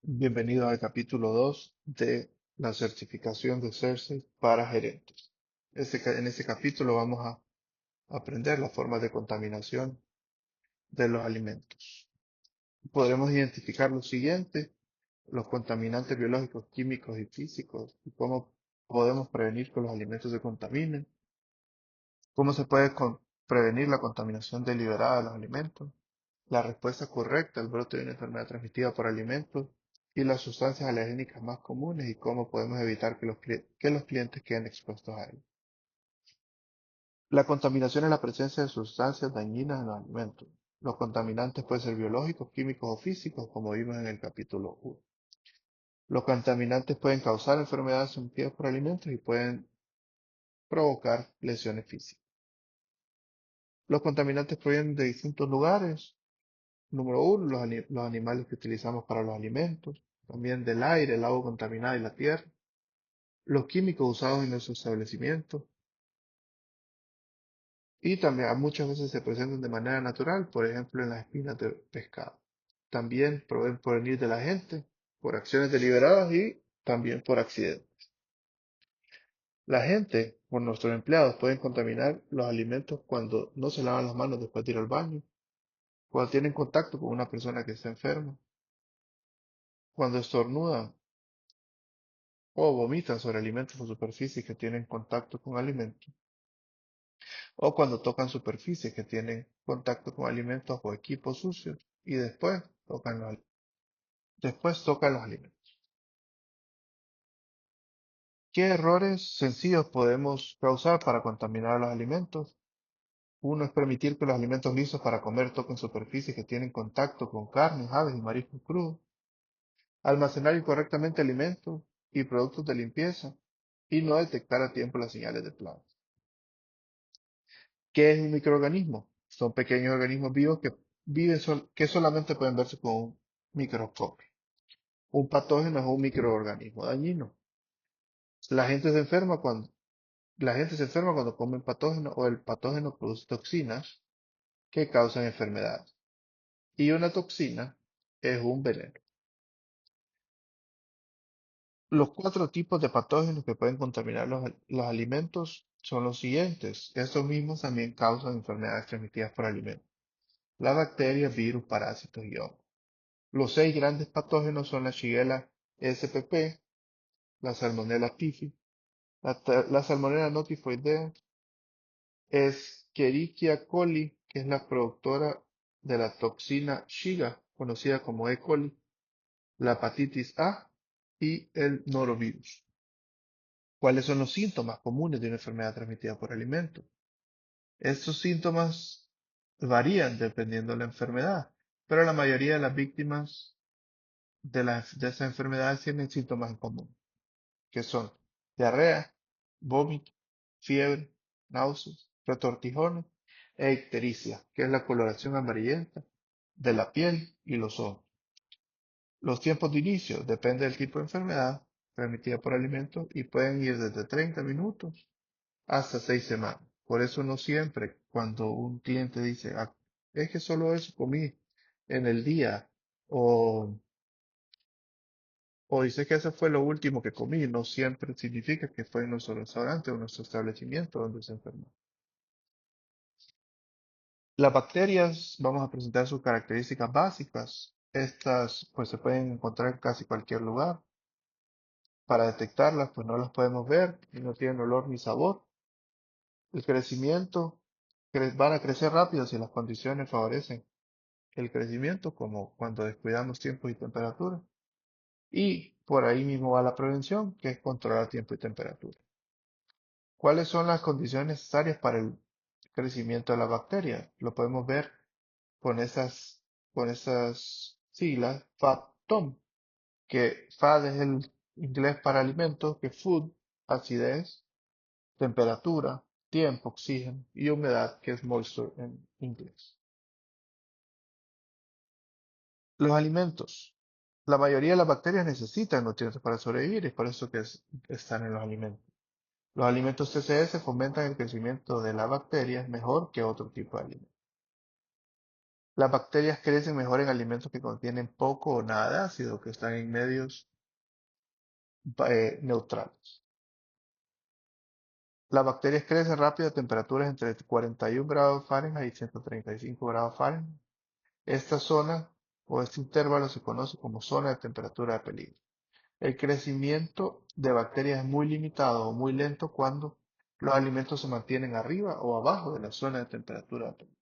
Bienvenidos al capítulo 2 de la certificación de CERSES para gerentes. En este capítulo vamos a aprender las formas de contaminación de los alimentos. Podremos identificar lo siguiente: los contaminantes biológicos, químicos y físicos, y cómo podemos prevenir que los alimentos se contaminen, cómo se puede prevenir la contaminación deliberada de los alimentos, la respuesta correcta al brote de una enfermedad transmitida por alimentos y las sustancias alergénicas más comunes y cómo podemos evitar que los clientes queden expuestos a ello. La contaminación es la presencia de sustancias dañinas en los alimentos. Los contaminantes pueden ser biológicos, químicos o físicos, como vimos en el capítulo 1. Los contaminantes pueden causar enfermedades transmitidas por alimentos y pueden provocar lesiones físicas. Los contaminantes provienen de distintos lugares. Número uno, los animales que utilizamos para los alimentos, también del aire, el agua contaminada y la tierra, los químicos usados en nuestros establecimientos y también muchas veces se presentan de manera natural, por ejemplo en las espinas de pescado. También pueden provenir de la gente por acciones deliberadas y también por accidentes. La gente, por nuestros empleados, pueden contaminar los alimentos cuando no se lavan las manos después de ir al baño, cuando tienen contacto con una persona que está enferma, cuando estornudan o vomitan sobre alimentos o superficies que tienen contacto con alimentos, o cuando tocan superficies que tienen contacto con alimentos o equipos sucios y después tocan los alimentos. ¿Qué errores sencillos podemos causar para contaminar los alimentos? Uno es permitir que los alimentos listos para comer toquen superficies que tienen contacto con carnes, aves y mariscos crudos. Almacenar incorrectamente alimentos y productos de limpieza y no detectar a tiempo las señales de plaga. ¿Qué es un microorganismo? Son pequeños organismos vivos que solamente pueden verse con un microscopio. Un patógeno es un microorganismo dañino. La gente se enferma cuando, la gente se enferma cuando come un patógeno o el patógeno produce toxinas que causan enfermedades. Y una toxina es un veneno. Los cuatro tipos de patógenos que pueden contaminar los alimentos son los siguientes. Estos mismos también causan enfermedades transmitidas por alimentos: las bacterias, virus, parásitos y hongos. Los seis grandes patógenos son la Shigella spp, la Salmonella typhi, la Salmonella notifoidea, Escherichia coli, que es la productora de la toxina Shiga, conocida como E. coli, la hepatitis A y el norovirus. ¿Cuáles son los síntomas comunes de una enfermedad transmitida por alimentos? Estos síntomas varían dependiendo de la enfermedad, pero la mayoría de las víctimas de esas enfermedades tienen síntomas en común, que son diarrea, vómito, fiebre, náuseas, retortijones e ictericia, que es la coloración amarillenta de la piel y los ojos. Los tiempos de inicio depende del tipo de enfermedad transmitida por alimentos y pueden ir desde 30 minutos hasta 6 semanas. Por eso no siempre cuando un cliente dice: "Ah, es que solo eso comí en el día", o dice que ese fue lo último que comí, no siempre significa que fue en nuestro restaurante o nuestro establecimiento donde se enfermó. Las bacterias, vamos a presentar sus características básicas. Estas pues se pueden encontrar en casi cualquier lugar. Para detectarlas pues no las podemos ver y no tienen olor ni sabor. El crecimiento, van a crecer rápido si las condiciones favorecen el crecimiento, como cuando descuidamos tiempo y temperatura. Y por ahí mismo va la prevención, que es controlar tiempo y temperatura. ¿Cuáles son las condiciones necesarias para el crecimiento de la bacteria? Lo podemos ver con esas siglas: FAD-TOM, que FAD es el inglés para alimentos, que food, acidez, temperatura, tiempo, oxígeno, y humedad, que es moisture en inglés. Los alimentos. La mayoría de las bacterias necesitan nutrientes para sobrevivir, y es por eso que están en los alimentos. Los alimentos TCS fomentan el crecimiento de la bacteria mejor que otro tipo de alimentos. Las bacterias crecen mejor en alimentos que contienen poco o nada de ácido, que están en medios neutrales. Las bacterias crecen rápido a temperaturas entre 41 grados Fahrenheit y 135 grados Fahrenheit. Esta zona o este intervalo se conoce como zona de temperatura de peligro. El crecimiento de bacterias es muy limitado o muy lento cuando los alimentos se mantienen arriba o abajo de la zona de temperatura de peligro.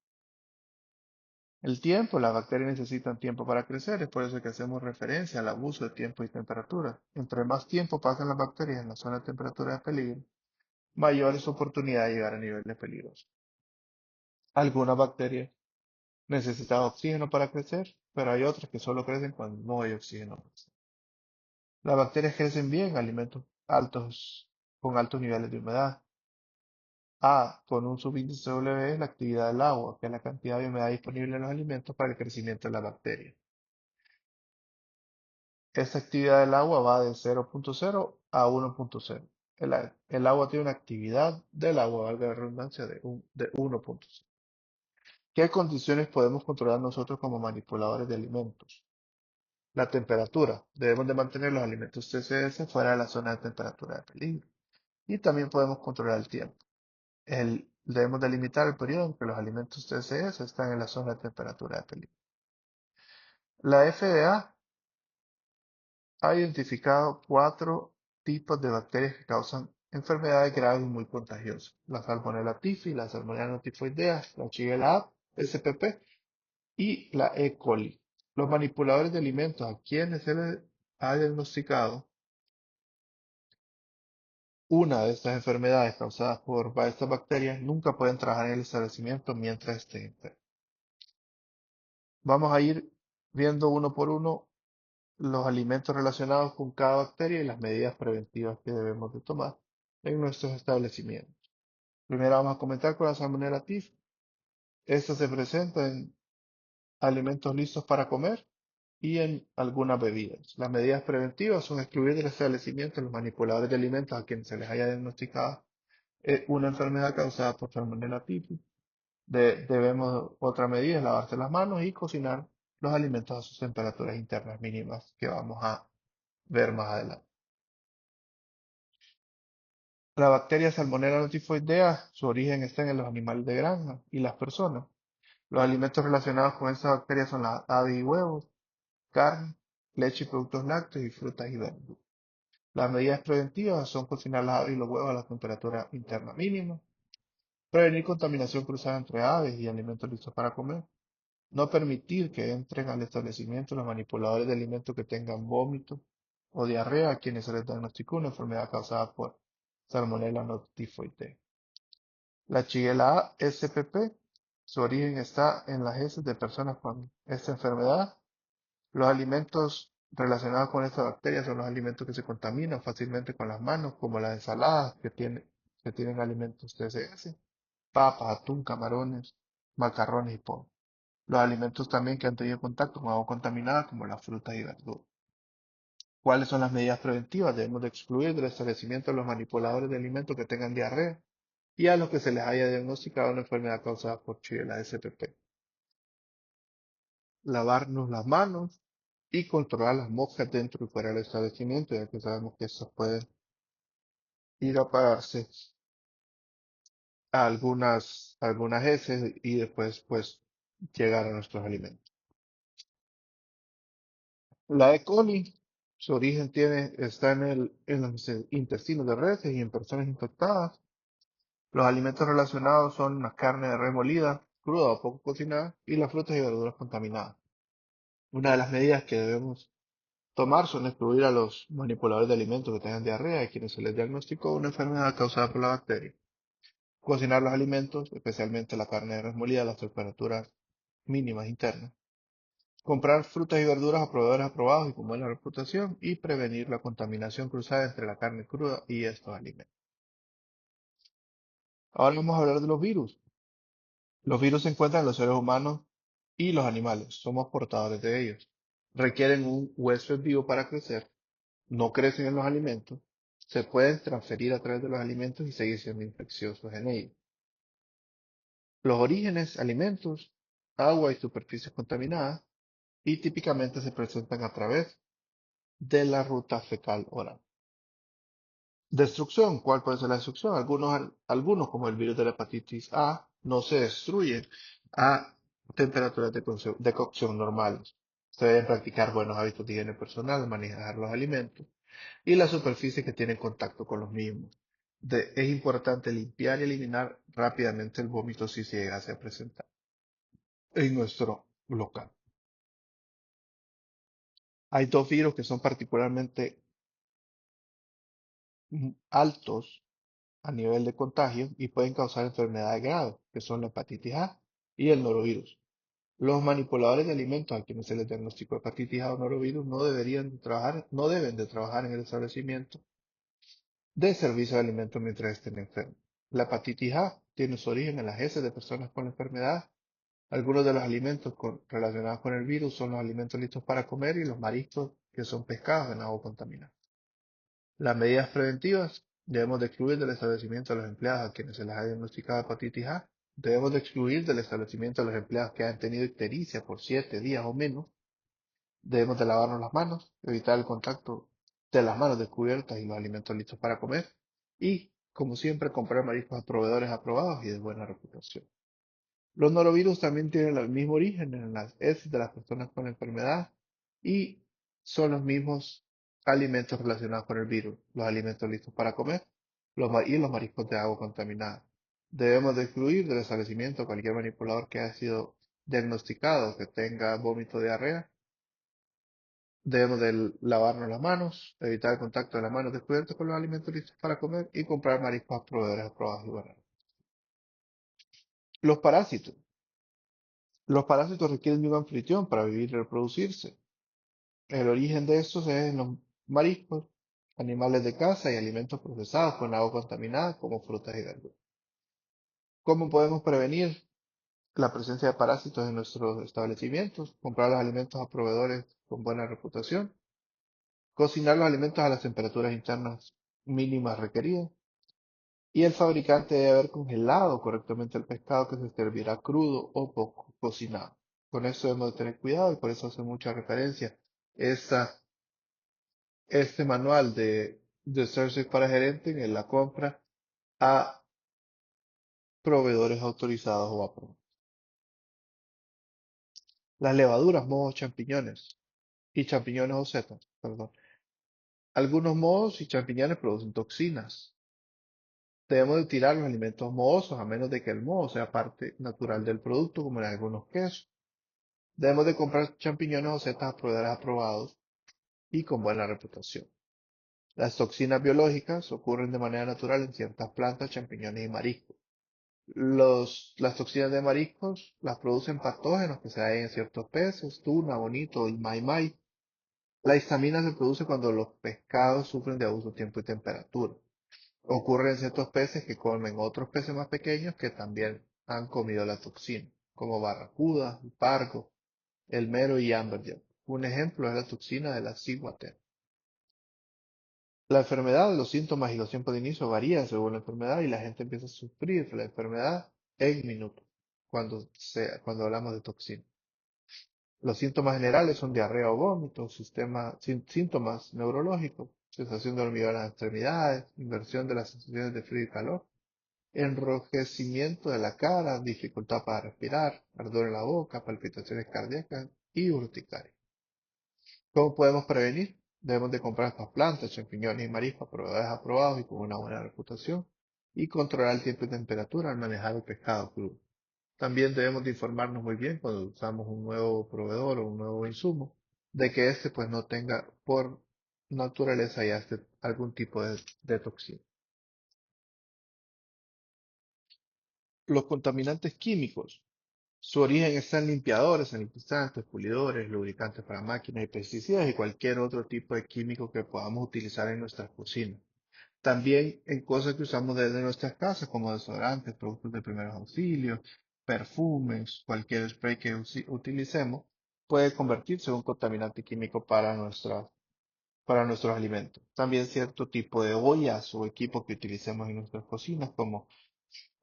El tiempo, las bacterias necesitan tiempo para crecer, es por eso que hacemos referencia al abuso de tiempo y temperatura. Entre más tiempo pasan las bacterias en la zona de temperatura de peligro, mayor es su oportunidad de llegar a niveles peligrosos. Algunas bacterias necesitan oxígeno para crecer, pero hay otras que solo crecen cuando no hay oxígeno. Las bacterias crecen bien en alimentos altos, con altos niveles de humedad. A, con un subíndice W, es la actividad del agua, que es la cantidad de humedad disponible en los alimentos para el crecimiento de la bacteria. Esta actividad del agua va de 0.0 a 1.0. El agua tiene una actividad del agua, valga la redundancia, de 1.0. ¿Qué condiciones podemos controlar nosotros como manipuladores de alimentos? La temperatura. Debemos de mantener los alimentos TCS fuera de la zona de temperatura de peligro. Y también podemos controlar el tiempo. Debemos delimitar el periodo en que los alimentos TCS están en la zona de temperatura de peligro. La FDA ha identificado 4 tipos de bacterias que causan enfermedades graves y muy contagiosas: la Salmonella typhi, la Salmonella typhoidea, la Shigella spp y la E. coli. Los manipuladores de alimentos a quienes se les ha diagnosticado una de estas enfermedades causadas por estas bacterias nunca pueden trabajar en el establecimiento mientras estén enfermos. Vamos a ir viendo uno por uno los alimentos relacionados con cada bacteria y las medidas preventivas que debemos de tomar en nuestros establecimientos. Primero vamos a comentar con la Salmonella typhi. Esta se presenta en alimentos listos para comer y en algunas bebidas. Las medidas preventivas son excluir del establecimiento los manipuladores de alimentos a quienes se les haya diagnosticado una enfermedad causada por Salmonella typhi. Otra medida es lavarse las manos y cocinar los alimentos a sus temperaturas internas mínimas que vamos a ver más adelante. La bacteria Salmonella typhoidea, su origen está en los animales de granja y las personas. Los alimentos relacionados con esta bacteria son las aves y huevos, carne, leche y productos lácteos y frutas y verduras. Las medidas preventivas son cocinar las aves y los huevos a la temperatura interna mínima, prevenir contaminación cruzada entre aves y alimentos listos para comer, no permitir que entren al establecimiento los manipuladores de alimentos que tengan vómito o diarrea a quienes se les diagnosticó una enfermedad causada por Salmonella typhoidea. La Shigella spp, su origen está en las heces de personas con esta enfermedad. Los alimentos relacionados con esta bacteria son los alimentos que se contaminan fácilmente con las manos, como las ensaladas que tienen alimentos TCS, papas, atún, camarones, macarrones y pollo. Los alimentos también que han tenido contacto con agua contaminada, como las frutas y verduras. ¿Cuáles son las medidas preventivas? Debemos de excluir del establecimiento a los manipuladores de alimentos que tengan diarrea y a los que se les haya diagnosticado una enfermedad causada por Shigella spp. Lavarnos las manos y controlar las moscas dentro y fuera del establecimiento, ya que sabemos que estas pueden ir a pagarse a algunas heces y después pues llegar a nuestros alimentos. La E. coli, su origen está en los intestinos de reses y en personas infectadas. Los alimentos relacionados son la carne de res molida, cruda o poco cocinada, y las frutas y verduras contaminadas. Una de las medidas que debemos tomar son excluir a los manipuladores de alimentos que tengan diarrea y quienes se les diagnosticó una enfermedad causada por la bacteria. Cocinar los alimentos, especialmente la carne de res molida, a las temperaturas mínimas internas. Comprar frutas y verduras a proveedores aprobados y con buena reputación y prevenir la contaminación cruzada entre la carne cruda y estos alimentos. Ahora vamos a hablar de los virus. Los virus se encuentran en los seres humanos y los animales. Somos portadores de ellos. Requieren un huésped vivo para crecer. No crecen en los alimentos. Se pueden transferir a través de los alimentos y seguir siendo infecciosos en ellos. Los orígenes, alimentos. agua y superficies contaminadas y típicamente se presentan a través de la ruta fecal oral. Destrucción. ¿Cuál puede ser la destrucción? Algunos, como el virus de la hepatitis A, no se destruyen a temperaturas de cocción normales. Se deben practicar buenos hábitos de higiene personal, manejar los alimentos y la superficie que tiene contacto con los mismos. Es importante limpiar y eliminar rápidamente el vómito si se llegase a presentar en nuestro local. Hay dos virus que son particularmente altos a nivel de contagio y pueden causar enfermedades graves, que son la hepatitis A y el norovirus. Los manipuladores de alimentos a quienes se les diagnosticó hepatitis A o norovirus no deben de trabajar en el establecimiento de servicio de alimentos mientras estén enfermos. La hepatitis A tiene su origen en las heces de personas con la enfermedad. Algunos de los alimentos relacionados con el virus son los alimentos listos para comer y los mariscos, que son pescados en agua contaminada. Las medidas preventivas: debemos de excluir del establecimiento a los empleados a quienes se les ha diagnosticado hepatitis A. Debemos de excluir del establecimiento a los empleados que han tenido ictericia por 7 días o menos. Debemos de lavarnos las manos, evitar el contacto de las manos descubiertas y los alimentos listos para comer. Y, como siempre, comprar mariscos a proveedores aprobados y de buena reputación. Los norovirus también tienen el mismo origen en las heces de las personas con la enfermedad y son los mismos alimentos relacionados con el virus, los alimentos listos para comer y los mariscos de agua contaminada. Debemos de excluir del establecimiento cualquier manipulador que haya sido diagnosticado que tenga vómito o diarrea. Debemos de lavarnos las manos, evitar el contacto de las manos descubiertas con los alimentos listos para comer y comprar mariscos a proveedores aprobados y baratos. Los parásitos. Los parásitos requieren de un anfitrión para vivir y reproducirse. El origen de estos es en los mariscos, animales de caza y alimentos procesados con agua contaminada como frutas y verduras. ¿Cómo podemos prevenir la presencia de parásitos en nuestros establecimientos? Comprar los alimentos a proveedores con buena reputación. Cocinar los alimentos a las temperaturas internas mínimas requeridas. Y el fabricante debe haber congelado correctamente el pescado que se servirá crudo o poco cocinado. Con eso debemos de tener cuidado y por eso hace mucha referencia este manual de Cersei para gerente en la compra a proveedores autorizados o aprobados. Las levaduras, mohos, champiñones y champiñones o setas, perdón. Algunos mohos y champiñones producen toxinas. Debemos de tirar los alimentos mohosos a menos de que el moho sea parte natural del producto, como en algunos quesos. Debemos de comprar champiñones o setas a proveedores aprobados y con buena reputación. Las toxinas biológicas ocurren de manera natural en ciertas plantas, champiñones y mariscos. Las toxinas de mariscos las producen patógenos que se hallan en ciertos peces, tuna, bonito y maimai. La histamina se produce cuando los pescados sufren de abuso de tiempo y temperatura. Ocurre en ciertos peces que comen otros peces más pequeños que también han comido la toxina, como barracuda, pargo, el mero y amberjack. Un ejemplo es la toxina de la ciguatera. La enfermedad, los síntomas y los tiempos de inicio varían según la enfermedad y la gente empieza a sufrir la enfermedad en minutos cuando hablamos de toxina. Los síntomas generales son diarrea o vómito, síntomas neurológicos, sensación de hormigueo en las extremidades, inversión de las sensaciones de frío y calor, enrojecimiento de la cara, dificultad para respirar, ardor en la boca, palpitaciones cardíacas y urticaria. ¿Cómo podemos prevenir? Debemos de comprar estas plantas, champiñones y mariscos a proveedores aprobados y con una buena reputación y controlar el tiempo y temperatura al manejar el pescado crudo. También debemos de informarnos muy bien cuando usamos un nuevo proveedor o un nuevo insumo, de que este pues no tenga por naturaleza ya algún tipo de toxina. Los contaminantes químicos. Su origen está en limpiadores, sanitizantes, pulidores, lubricantes para máquinas y pesticidas y cualquier otro tipo de químico que podamos utilizar en nuestras cocinas. También en cosas que usamos desde nuestras casas, como desodorantes, productos de primeros auxilios, perfumes, cualquier spray que utilicemos, puede convertirse en un contaminante químico para nuestros alimentos. También cierto tipo de ollas o equipos que utilicemos en nuestras cocinas, como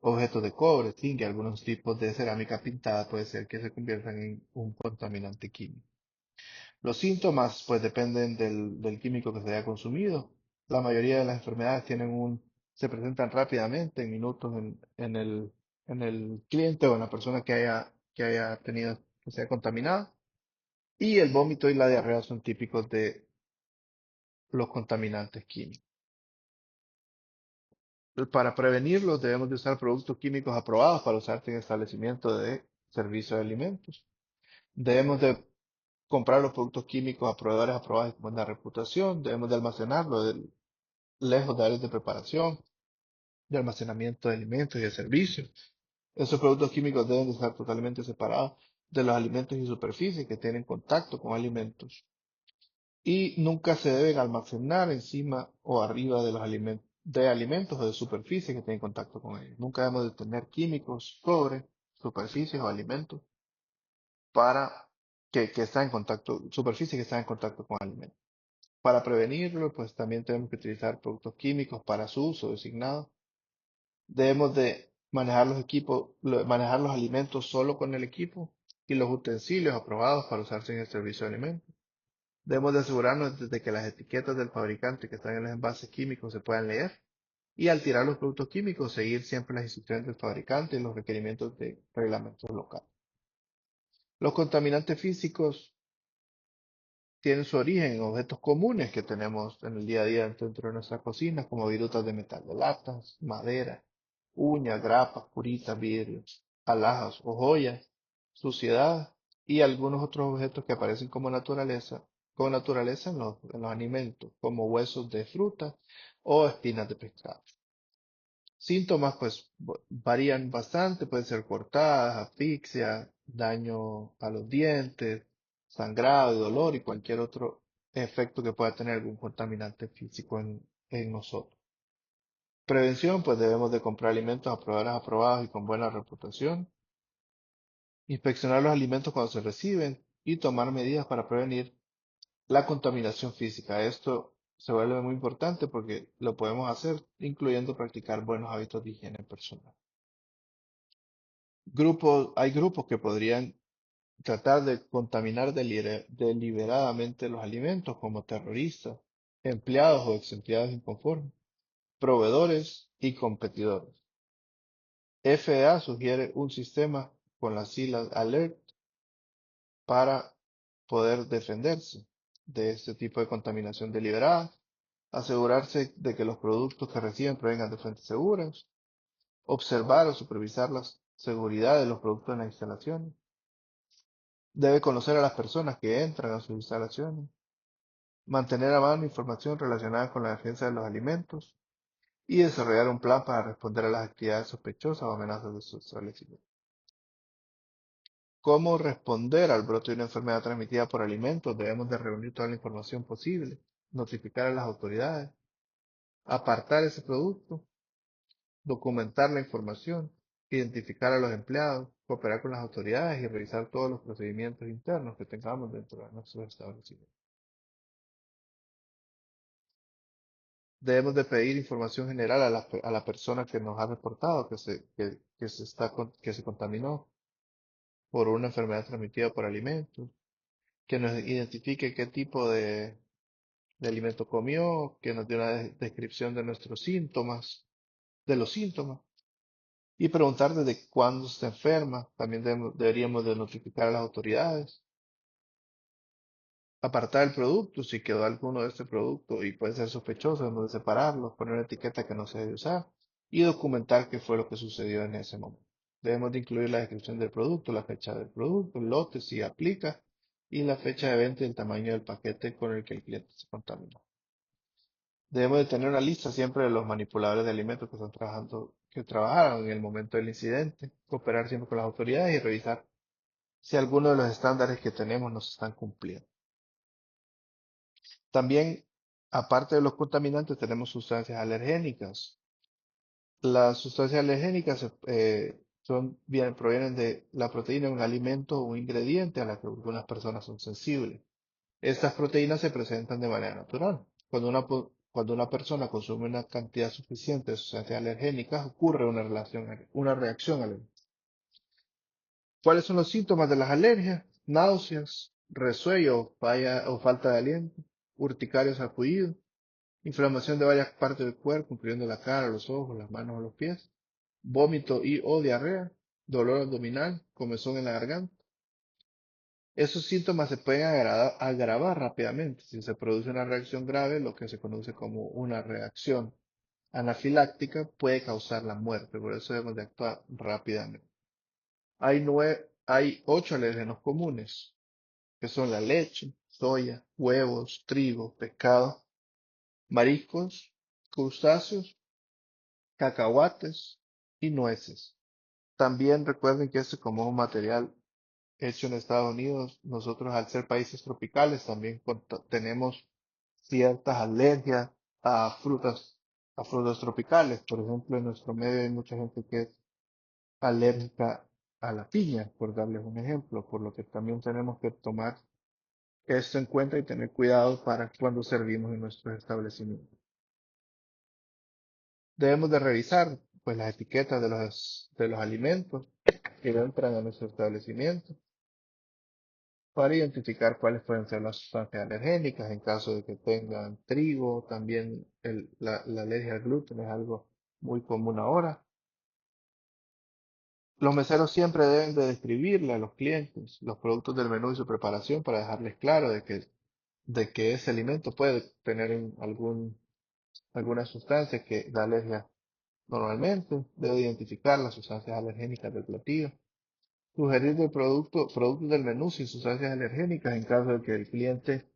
Objetos de cobre, zinc y algunos tipos de cerámica pintada puede ser que se conviertan en un contaminante químico. Los síntomas pues dependen del químico que se haya consumido. La mayoría de las enfermedades se presentan rápidamente, en minutos en el cliente o en la persona que haya tenido, que sea contaminada. Y el vómito y la diarrea son típicos de los contaminantes químicos. Para prevenirlos debemos de usar productos químicos aprobados para usarse en establecimientos de servicio de alimentos. Debemos de comprar los productos químicos a proveedores aprobados y con buena reputación. Debemos de almacenarlos lejos de áreas de preparación, de almacenamiento de alimentos y de servicios. Esos productos químicos deben de estar totalmente separados de los alimentos y superficies que tienen contacto con alimentos. Y nunca se deben almacenar encima o arriba de los alimentos o de superficies que tienen contacto con ellos. Nunca debemos de tener químicos sobre superficies o alimentos para que están en contacto, superficies que están en contacto con alimentos. Para prevenirlo, pues también tenemos que utilizar productos químicos para su uso designado. Debemos de manejar los alimentos solo con el equipo y los utensilios aprobados para usarse en el servicio de alimentos. Debemos de asegurarnos de que las etiquetas del fabricante que están en los envases químicos se puedan leer y al tirar los productos químicos seguir siempre las instrucciones del fabricante y los requerimientos de reglamentos locales. Los contaminantes físicos tienen su origen en objetos comunes que tenemos en el día a día dentro de nuestras cocinas, como virutas de metal de latas, madera, uñas, grapas, curitas, vidrios, alhajas o joyas, suciedad y algunos otros objetos que aparecen como naturaleza en los alimentos, como huesos de fruta o espinas de pescado. Síntomas pues varían bastante, pueden ser cortadas, asfixia, daño a los dientes, sangrado, dolor y cualquier otro efecto que pueda tener algún contaminante físico en nosotros. Prevención, pues debemos de comprar alimentos a proveedores aprobados y con buena reputación, inspeccionar los alimentos cuando se reciben y tomar medidas para prevenir la contaminación física. Esto se vuelve muy importante porque lo podemos hacer incluyendo practicar buenos hábitos de higiene personal. Hay grupos que podrían tratar de contaminar deliberadamente los alimentos, como terroristas, empleados o exempleados inconformes, proveedores y competidores. FDA sugiere un sistema con las siglas ALERT para poder defenderse de este tipo de contaminación deliberada, asegurarse de que los productos que reciben provengan de fuentes seguras, observar o supervisar la seguridad de los productos en las instalaciones. Debe conocer a las personas que entran a sus instalaciones, mantener a mano información relacionada con la defensa de los alimentos y desarrollar un plan para responder a las actividades sospechosas o amenazas de su establecimiento. ¿Cómo responder al brote de una enfermedad transmitida por alimentos? Debemos de reunir toda la información posible, notificar a las autoridades, apartar ese producto, documentar la información, identificar a los empleados, cooperar con las autoridades y revisar todos los procedimientos internos que tengamos dentro de nuestros establecimientos. Debemos de pedir información general a la persona que nos ha reportado que se contaminó por una enfermedad transmitida por alimentos, que nos identifique qué tipo de alimento comió, que nos dé una descripción de nuestros síntomas, de los síntomas, y preguntar desde cuándo está enferma. También deberíamos de notificar a las autoridades, apartar el producto si quedó alguno de este producto y puede ser sospechoso, debemos de separarlo, poner una etiqueta que no se debe usar y documentar qué fue lo que sucedió en ese momento. Debemos de incluir la descripción del producto, la fecha del producto, el lote si aplica y la fecha de venta y el tamaño del paquete con el que el cliente se contaminó. Debemos de tener una lista siempre de los manipuladores de alimentos que trabajaron en el momento del incidente, cooperar siempre con las autoridades y revisar si alguno de los estándares que tenemos nos están cumpliendo. También, aparte de los contaminantes, tenemos sustancias alergénicas. Las sustancias alergénicas provienen de la proteína de un alimento o un ingrediente a la que algunas personas son sensibles. Estas proteínas se presentan de manera natural. Cuando Cuando una persona consume una cantidad suficiente de sustancias alergénicas, ocurre una reacción alérgica. ¿Cuáles son los síntomas de las alergias? Náuseas, resuello o falta de aliento, urticaria o sarpullido, inflamación de varias partes del cuerpo, incluyendo la cara, los ojos, las manos o los pies, vómito y o diarrea, dolor abdominal, comezón en la garganta. Esos síntomas se pueden agravar rápidamente si se produce una reacción grave, lo que se conoce como una reacción anafiláctica, puede causar la muerte, por eso debemos de actuar rápidamente. Hay 8 alérgenos comunes, que son la leche, soya, huevos, trigo, pescado, mariscos, crustáceos, cacahuates y nueces. También recuerden que este como un material hecho en Estados Unidos, nosotros al ser países tropicales también tenemos ciertas alergias a frutas, a frutas tropicales. Por ejemplo, en nuestro medio hay mucha gente que es alérgica a la piña, por darles un ejemplo, por lo que también tenemos que tomar esto en cuenta y tener cuidado para cuando servimos en nuestros establecimientos. Debemos de revisar pues las etiquetas de los alimentos que entran a nuestro establecimiento para identificar cuáles pueden ser las sustancias alergénicas en caso de que tengan trigo. También la alergia al gluten es algo muy común ahora. Los meseros siempre deben de describirle a los clientes los productos del menú y su preparación para dejarles claro de que ese alimento puede tener alguna sustancia que da alergia normalmente. Debe identificar las sustancias alergénicas del platillo. Sugerir productos del menú sin sustancias alergénicas en caso de que el cliente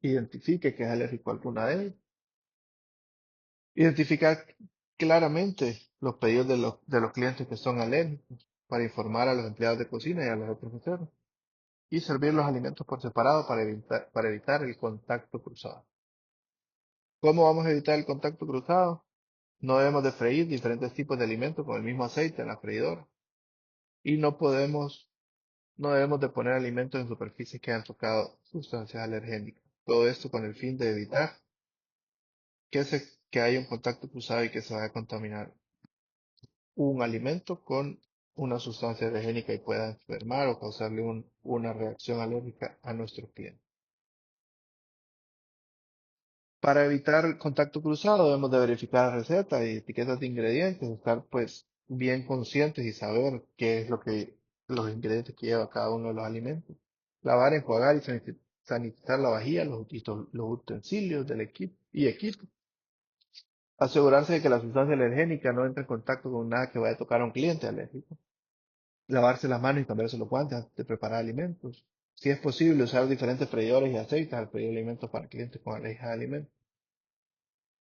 identifique que es alérgico a alguna de ellas. Identificar claramente los pedidos de los clientes que son alérgicos para informar a los empleados de cocina y a los otros meseros. Y servir los alimentos por separado para evitar el contacto cruzado. ¿Cómo vamos a evitar el contacto cruzado? No debemos de freír diferentes tipos de alimentos con el mismo aceite en la freidora. Y no debemos de poner alimentos en superficies que han tocado sustancias alergénicas. Todo esto con el fin de evitar que haya un contacto cruzado y que se vaya a contaminar un alimento con una sustancia alergénica y pueda enfermar o causarle una reacción alérgica a nuestro cliente. Para evitar el contacto cruzado debemos de verificar recetas y etiquetas de ingredientes, estar pues bien conscientes y saber qué es los ingredientes que lleva cada uno de los alimentos. Lavar, enjuagar y sanitizar la vajilla, los utensilios del equipo. Asegurarse de que la sustancia alergénica no entre en contacto con nada que vaya a tocar a un cliente alérgico. Lavarse las manos y cambiarse los guantes antes de preparar alimentos. Si es posible, usar diferentes freidores y aceites al freír alimentos para clientes con alergia a alimentos.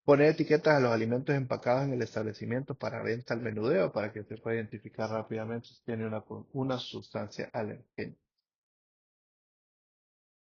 Poner etiquetas a los alimentos empacados en el establecimiento para venta al menudeo para que se pueda identificar rápidamente si tiene una sustancia alérgena.